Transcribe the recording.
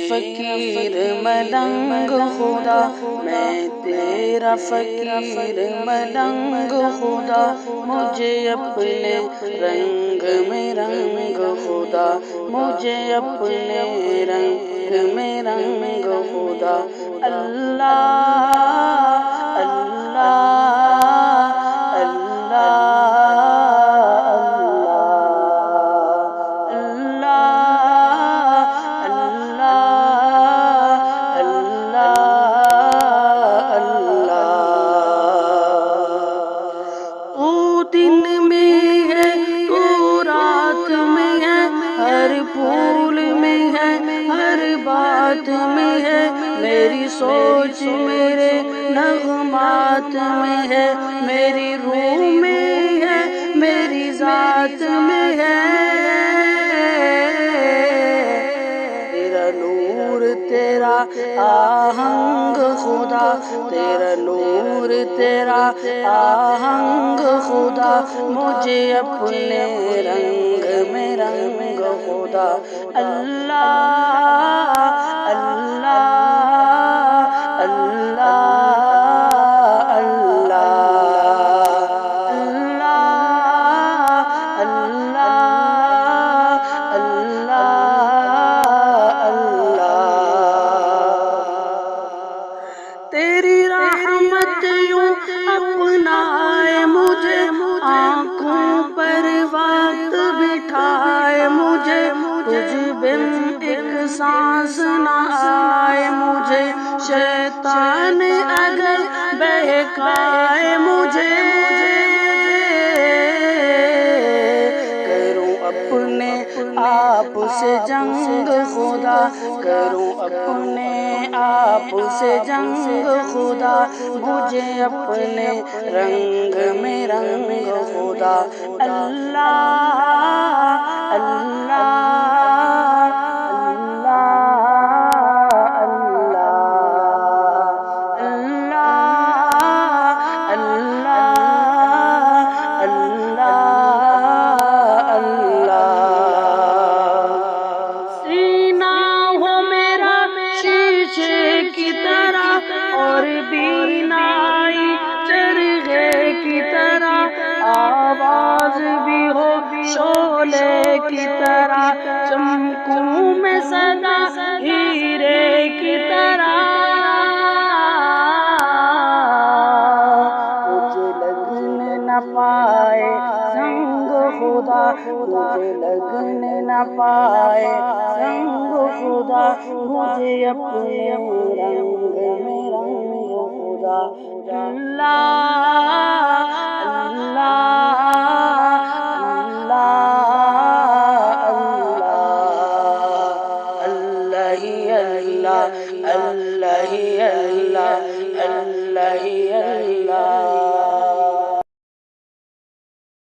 فقیر ملنگ خدا، میں تیرا فقیر ملنگ خدا، مجھے اپنے رنگ میں رنگ خدا، مجھے اپنے رنگ میں رنگ خدا۔ اللہ اللہ پھول میں ہے، ہر بات میں ہے، میری سوچ میرے نغمات میں ہے، میری روح میں ہے، میری ذات میں ہے۔ تیرا نور تیرا آہنگ خدا، تیرا نور تیرا آہنگ خدا، مجھے اپنے رنگ میں رنگ خدا۔ اللہ اللہ اللہ اللہ اللہ اللہ اللہ۔ تیری رحمت یوں اپنائے مجھے، آنکھوں پر وقت بٹھائے مجھے، تجھ بن ایک سانس نہ آئے مجھے، شیطان اگر بہکائے مجھے، کروں اپنے آپ سے جنگ خدا، کروں اپنے آپ سے جنگ خدا، مجھے اپنے رنگ میں رنگ خدا۔ اللہ اللہ اور بینائی چرغے کی طرح، آواز بھی ہو شعلے کی طرح، چمکوں میں سدا ہیرے کی طرح، مجھے لگنے نہ پائے سنگ خدا، مجھے لگنے نہ پائے سنگ خدا، مجھے اپنے رنگ میں رنگ خدا۔ اللہ اللہ اللہ اللہ ہی اللہ، اللہ ہی اللہ، اللہ ہی اللہ۔